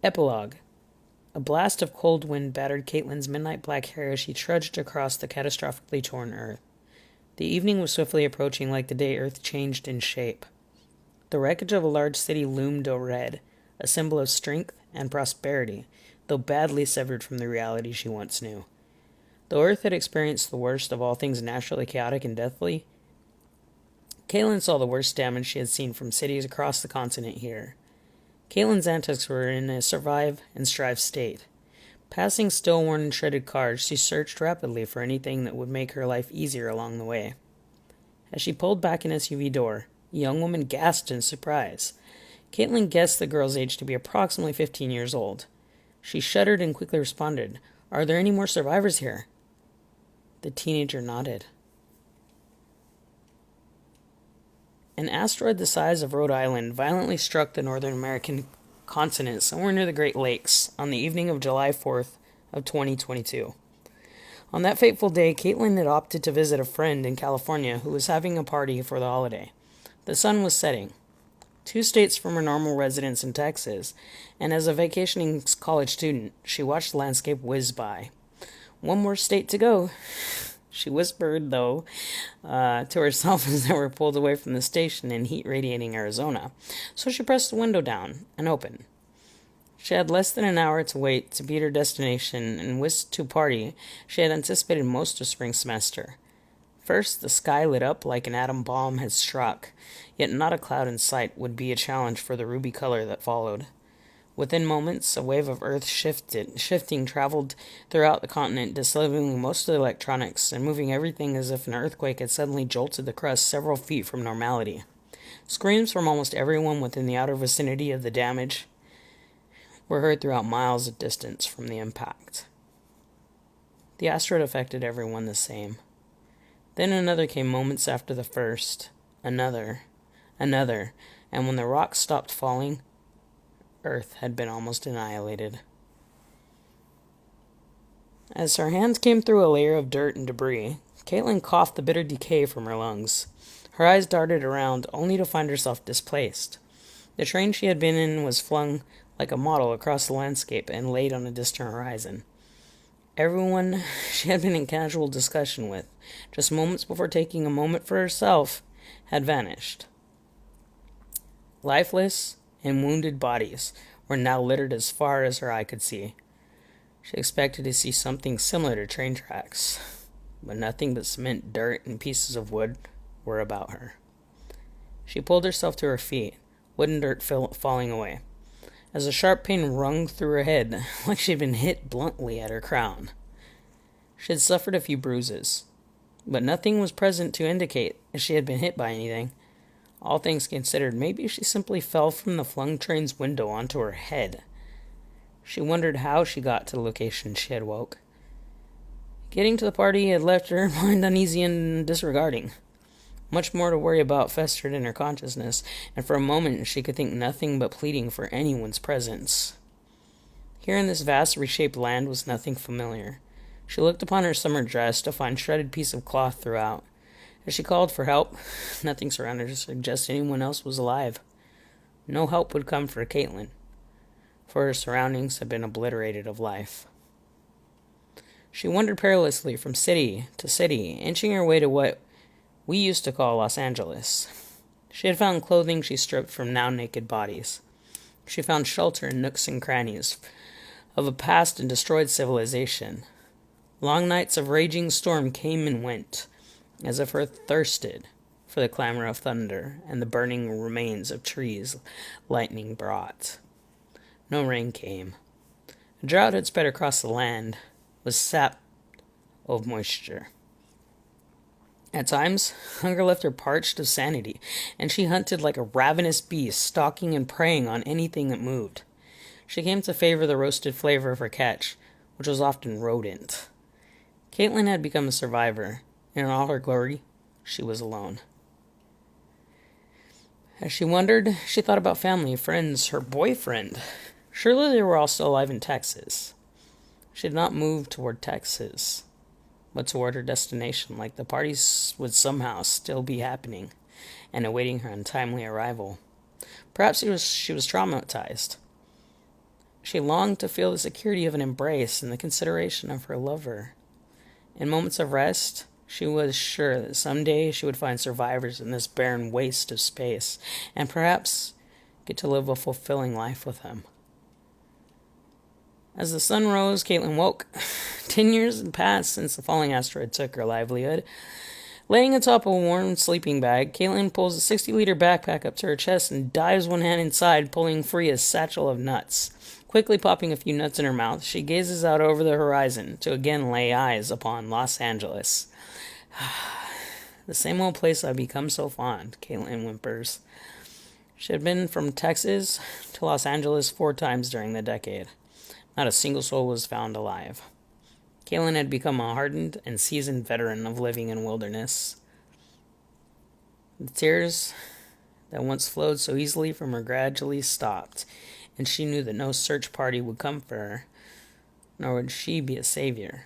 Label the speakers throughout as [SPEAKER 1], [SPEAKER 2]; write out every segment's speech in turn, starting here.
[SPEAKER 1] Epilogue. A blast of cold wind battered Caitlin's midnight black hair as she trudged across the catastrophically torn earth. The evening was swiftly approaching like the day Earth changed in shape. The wreckage of a large city loomed overhead, a symbol of strength and prosperity, though badly severed from the reality she once knew. Though Earth had experienced the worst of all things naturally chaotic and deathly, Caitlin saw the worst damage she had seen from cities across the continent here. Caitlin's antics were in a survive and strive state. Passing still-worn and shredded cars, she searched rapidly for anything that would make her life easier along the way. As she pulled back an SUV door, a young woman gasped in surprise. Caitlin guessed the girl's age to be approximately 15 years old. She shuddered and quickly responded, "Are there any more survivors here?" The teenager nodded. An asteroid the size of Rhode Island violently struck the Northern American continent somewhere near the Great Lakes on the evening of July 4th of 2022. On that fateful day, Caitlin had opted to visit a friend in California who was having a party for the holiday. The sun was setting. 2 states from her normal residence in Texas, and as a vacationing college student, she watched the landscape whiz by. One more state to go, she whispered, though, to herself as they were pulled away from the station in heat-radiating Arizona, so she pressed the window down and opened. She had less than an hour to wait to beat her destination and whisked to a party she had anticipated most of spring semester. First, the sky lit up like an atom bomb had struck, yet not a cloud in sight would be a challenge for the ruby color that followed. Within moments, a wave of earth shifting traveled throughout the continent, disabling most of the electronics and moving everything as if an earthquake had suddenly jolted the crust several feet from normality. Screams from almost everyone within the outer vicinity of the damage were heard throughout miles of distance from the impact. The asteroid affected everyone the same. Then another came moments after the first, another, and when the rocks stopped falling, Earth had been almost annihilated. As her hands came through a layer of dirt and debris, Caitlin coughed the bitter decay from her lungs. Her eyes darted around, only to find herself displaced. The train she had been in was flung like a model across the landscape and laid on a distant horizon. Everyone she had been in casual discussion with, just moments before taking a moment for herself, had vanished. Lifeless and wounded bodies were now littered as far as her eye could see. She expected to see something similar to train tracks, but nothing but cement, dirt, and pieces of wood were about her. She pulled herself to her feet, wood and dirt falling away, as a sharp pain wrung through her head like she had been hit bluntly at her crown. She had suffered a few bruises, but nothing was present to indicate that she had been hit by anything. All things considered, maybe she simply fell from the flung train's window onto her head. She wondered how she got to the location she had woke. Getting to the party had left her mind uneasy and disregarding. Much more to worry about festered in her consciousness, and for a moment she could think nothing but pleading for anyone's presence. Here in this vast reshaped land was nothing familiar. She looked upon her summer dress to find shredded piece of cloth throughout. As she called for help, nothing surrounded her to suggest anyone else was alive. No help would come for Caitlin, for her surroundings had been obliterated of life. She wandered perilously from city to city, inching her way to what we used to call Los Angeles. She had found clothing she stripped from now naked bodies. She found shelter in nooks and crannies of a past and destroyed civilization. Long nights of raging storm came and went, as if Earth thirsted for the clamor of thunder and the burning remains of trees lightning brought. No rain came. A drought had spread across the land, was sapped of moisture. At times, hunger left her parched of sanity, and she hunted like a ravenous beast, stalking and preying on anything that moved. She came to favor the roasted flavor of her catch, which was often rodent. Caitlin had become a survivor, and in all her glory, she was alone. As she wondered, she thought about family, friends, her boyfriend. Surely they were all still alive in Texas. She had not moved toward Texas, but toward her destination, like the parties would somehow still be happening and awaiting her untimely arrival. Perhaps she was traumatized. She longed to feel the security of an embrace and the consideration of her lover. In moments of rest, she was sure that someday she would find survivors in this barren waste of space, and perhaps get to live a fulfilling life with him. As the sun rose, Caitlin woke. 10 years had passed since the falling asteroid took her livelihood. Laying atop a warm sleeping bag, Caitlin pulls a 60-liter backpack up to her chest and dives one hand inside, pulling free a satchel of nuts. Quickly popping a few nuts in her mouth, she gazes out over the horizon to again lay eyes upon Los Angeles. The same old place I've become so fond, Caitlin whimpers. She had been from Texas to Los Angeles 4 times during the decade. Not a single soul was found alive. Caitlin had become a hardened and seasoned veteran of living in wilderness. The tears that once flowed so easily from her gradually stopped, and she knew that no search party would come for her, nor would she be a savior.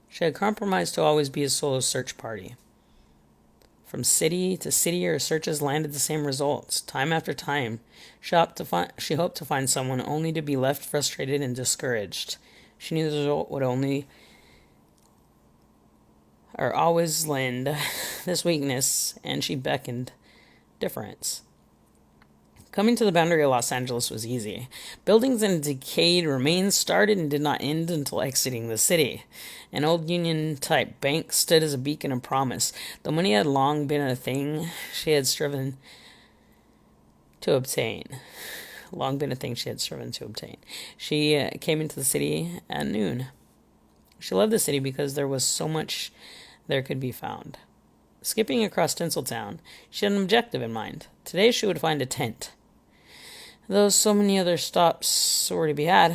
[SPEAKER 1] She had compromised to always be a solo search party. From city to city, her searches landed the same results. Time after time, she hoped to find someone only to be left frustrated and discouraged. She knew the result would always lend this weakness, and she beckoned difference. Coming to the boundary of Los Angeles was easy. Buildings and decayed remains started and did not end until exiting the city. An old Union-type bank stood as a beacon of promise. The money had long been a thing she had striven to obtain. She came into the city at noon. She loved the city because there was so much there could be found. Skipping across Tinseltown, she had an objective in mind. Today she would find a tent. Though so many other stops were to be had,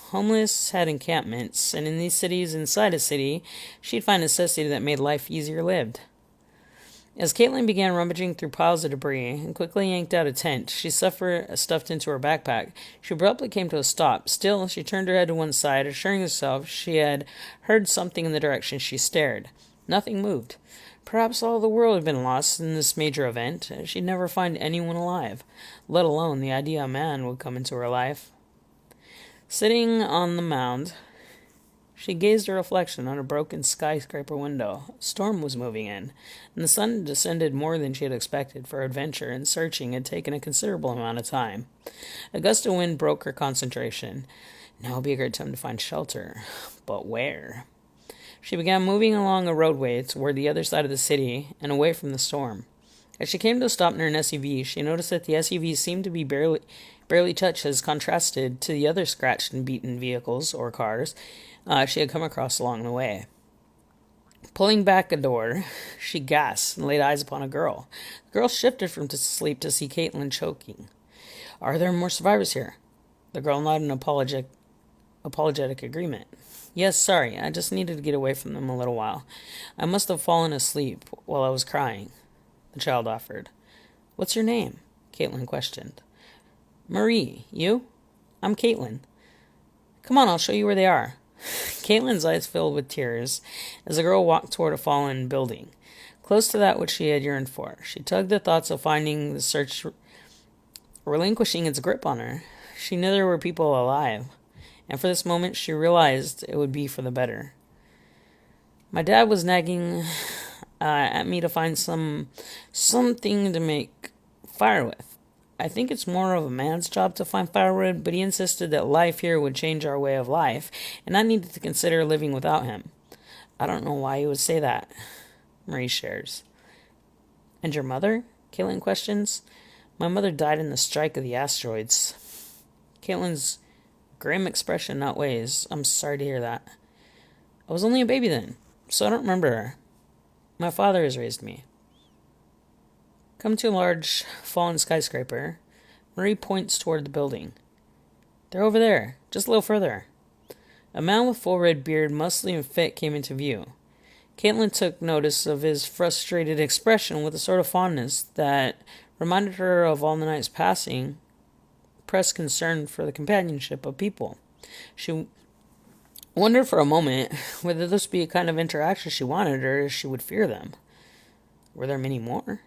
[SPEAKER 1] homeless had encampments, and in these cities inside a city, she'd find necessity that made life easier lived. As Caitlin began rummaging through piles of debris and quickly yanked out a tent she stuffed into her backpack, she abruptly came to a stop. Still, she turned her head to one side, assuring herself she had heard something in the direction she stared. Nothing moved. Perhaps all the world had been lost in this major event. She'd never find anyone alive, let alone the idea a man would come into her life. Sitting on the mound, she gazed her reflection on a broken skyscraper window. A storm was moving in, and the sun had descended more than she had expected, for adventure and searching had taken a considerable amount of time. A gust of wind broke her concentration. Now would be a great time to find shelter. But where? She began moving along a roadway toward the other side of the city and away from the storm. As she came to a stop near an SUV, she noticed that the SUV seemed to be barely touched as contrasted to the other scratched and beaten vehicles or cars she had come across along the way. Pulling back a door, she gasped and laid eyes upon a girl. The girl shifted from sleep to see Caitlin choking. "Are there more survivors here?" The girl nodded in apologetic agreement. "Yes, sorry, I just needed to get away from them a little while. I must have fallen asleep while I was crying," the child offered. "What's your name?" Caitlin questioned. "Marie. You?" "I'm Caitlin." "Come on, I'll show you where they are." Caitlin's eyes filled with tears as the girl walked toward a fallen building, close to that which she had yearned for. She tugged the thoughts of finding the search relinquishing its grip on her. She knew there were people alive, and for this moment she realized it would be for the better. "My dad was nagging at me to find something to make fire with. I think it's more of a man's job to find firewood, but he insisted that life here would change our way of life, and I needed to consider living without him. I don't know why he would say that," Marie shares. "And your mother?" Caitlin questions. "My mother died in the strike of the asteroids." Caitlin's grim expression outweighs. "I'm sorry to hear that. I was only a baby then, so I don't remember her. My father has raised me." Come to a large, fallen skyscraper, Marie points toward the building. "They're over there, just a little further." A man with full red beard, muscly and fit, came into view. Caitlin took notice of his frustrated expression with a sort of fondness that reminded her of all the night's pressed concern for the companionship of people. She wondered for a moment whether this would be a kind of interaction she wanted, or she would fear them. Were there many more?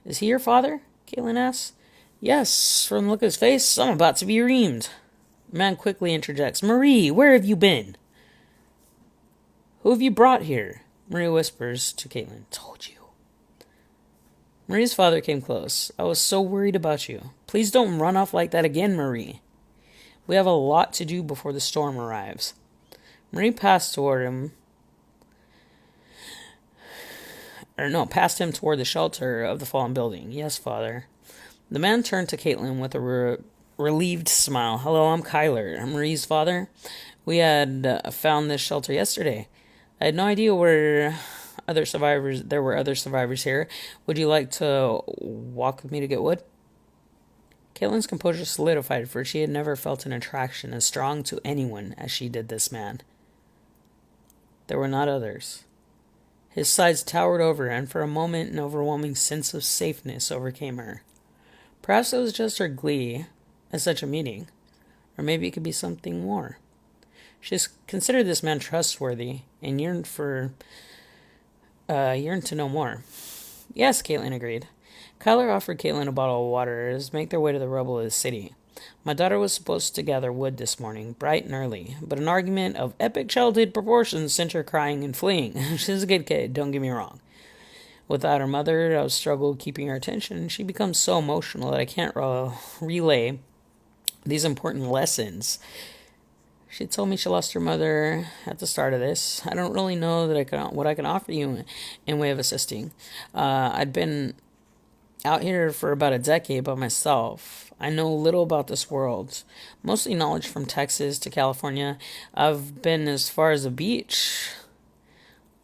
[SPEAKER 1] "Is he your father?" Caitlin asked. Yes, from the look of his face, I'm about to be reamed. The man quickly interjects, Marie, where have you been? Who have you brought here? Marie whispers to Caitlin, Told you. Marie's father came close. I was so worried about you. Please don't run off like that again, Marie. We have a lot to do before the storm arrives. Marie passed him toward the shelter of the fallen building. Yes, father. The man turned to Caitlin with a relieved smile. Hello, I'm Kyler. I'm Marie's father. We had found this shelter yesterday. I had no idea there were other survivors here. Would you like to walk with me to get wood? Caitlin's composure solidified, for she had never felt an attraction as strong to anyone as she did this man. There were not others. His sides towered over her, and for a moment an overwhelming sense of safeness overcame her. Perhaps it was just her glee at such a meeting, or maybe it could be something more. She considered this man trustworthy and yearned to know more. Yes, Caitlin agreed. Kyler offered Caitlin a bottle of water as make their way to the rubble of the city. My daughter was supposed to gather wood this morning, bright and early, but an argument of epic childhood proportions sent her crying and fleeing. She's a good kid, don't get me wrong. Without her mother, I struggled keeping her attention. She becomes so emotional that I can't relay these important lessons. She told me she lost her mother at the start of this. I don't really know what I can offer you in way of assisting. I'd been out here for about a decade by myself. I know little about this world, mostly knowledge from Texas to California. I've been as far as the beach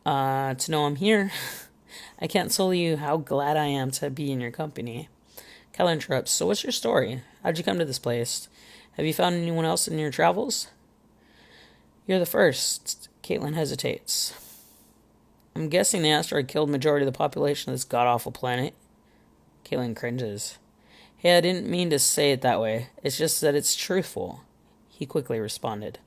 [SPEAKER 1] to know I'm here. I can't tell you how glad I am to be in your company. Kyler interrupts. So what's your story? How'd you come to this place? Have you found anyone else in your travels? You're the first. Caitlin hesitates. I'm guessing the asteroid killed majority of the population of this god-awful planet. Caitlin cringes. Hey, I didn't mean to say it that way. It's just that it's truthful. He quickly responded.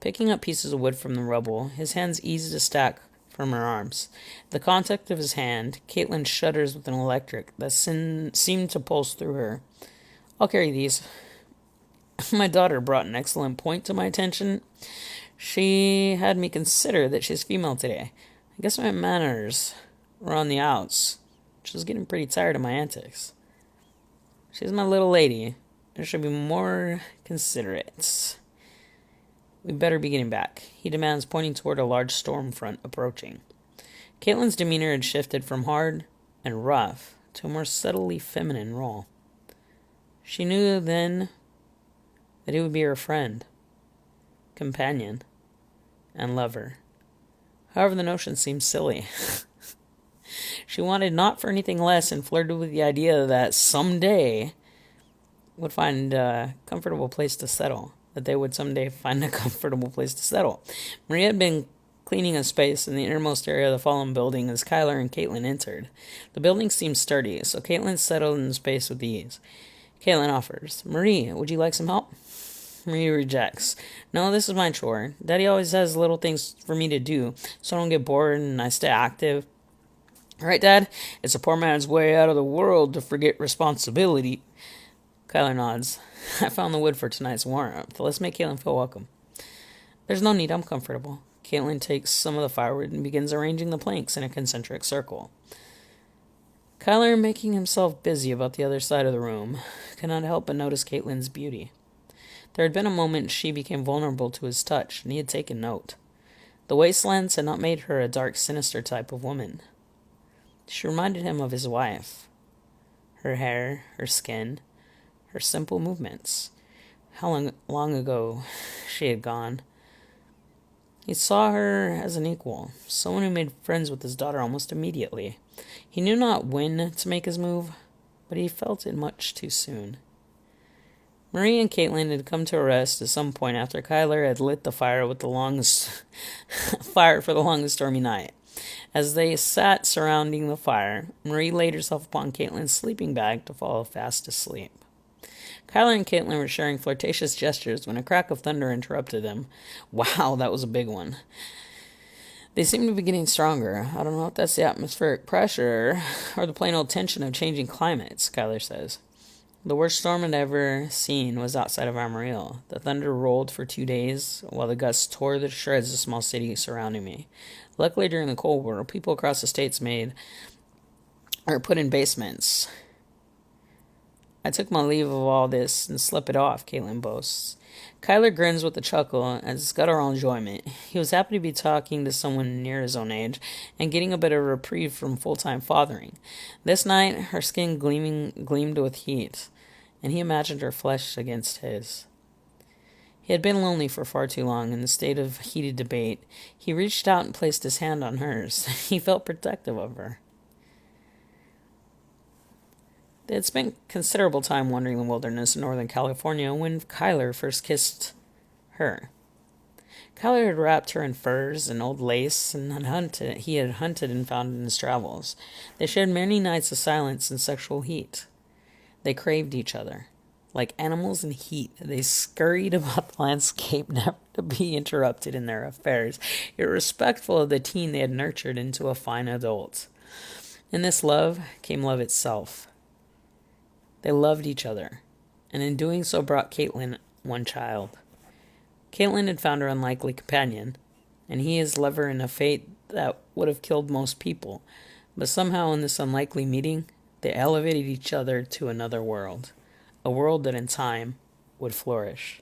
[SPEAKER 1] Picking up pieces of wood from the rubble, his hands eased a stack from her arms. At the contact of his hand, Caitlin shudders with an electric that seemed to pulse through her. I'll carry these. My daughter brought an excellent point to my attention. She had me consider that she's female today. I guess my manners were on the outs. She was getting pretty tired of my antics. She's my little lady. I should be more considerate. We better be getting back, he demands, pointing toward a large storm front approaching. Caitlin's demeanor had shifted from hard and rough to a more subtly feminine role. She knew then that he would be her friend, companion, and lover. However, the notion seemed silly. She wanted not for anything less and flirted with the idea that someday would find a comfortable place to settle. Maria had been cleaning a space in the innermost area of the fallen building as Kyler and Caitlin entered. The building seemed sturdy, so Caitlin settled in the space with ease. Caitlin offers, Marie, would you like some help? Marie rejects. No, this is my chore. Daddy always has little things for me to do, so I don't get bored and I stay active. All right, Dad, it's a poor man's way out of the world to forget responsibility. Kyler nods. I found the wood for tonight's warmth. Let's make Caitlin feel welcome. There's no need, I'm comfortable. Caitlin takes some of the firewood and begins arranging the planks in a concentric circle. Kyler, making himself busy about the other side of the room, cannot help but notice Caitlin's beauty. There had been a moment she became vulnerable to his touch, and he had taken note. The wastelands had not made her a dark, sinister type of woman. She reminded him of his wife. Her hair, her skin, her simple movements. How long ago she had gone. He saw her as an equal, someone who made friends with his daughter almost immediately. He knew not when to make his move, but he felt it much too soon. Marie and Caitlin had come to a rest at some point after Kyler had lit the fire for the longest stormy night. As they sat surrounding the fire, Marie laid herself upon Caitlin's sleeping bag to fall fast asleep. Kyler and Caitlin were sharing flirtatious gestures when a crack of thunder interrupted them. Wow, that was a big one. They seemed to be getting stronger. I don't know if that's the atmospheric pressure or the plain old tension of changing climates, Kyler says. The worst storm I'd ever seen was outside of Amarillo. The thunder rolled for 2 days, while the gusts tore to shreds the small city surrounding me. Luckily, during the Cold War, people across the states made or put in basements. I took my leave of all this and slept it off, Caitlin boasts. Kyler grins with a chuckle as guttural enjoyment. He was happy to be talking to someone near his own age and getting a bit of reprieve from full-time fathering. This night, her skin gleamed with heat, and he imagined her flesh against his. He had been lonely for far too long in the state of heated debate. He reached out and placed his hand on hers. He felt protective of her. They had spent considerable time wandering the wilderness in Northern California when Kyler first kissed her. Kyler had wrapped her in furs and old lace and he had hunted and found in his travels. They shared many nights of silence and sexual heat. They craved each other. Like animals in heat, they scurried about the landscape, never to be interrupted in their affairs, irrespectful of the teen they had nurtured into a fine adult. In this love came love itself. They loved each other, and in doing so brought Caitlin one child. Caitlin had found her unlikely companion, and he his lover in a fate that would have killed most people, but somehow in this unlikely meeting, they elevated each other to another world, a world that in time would flourish.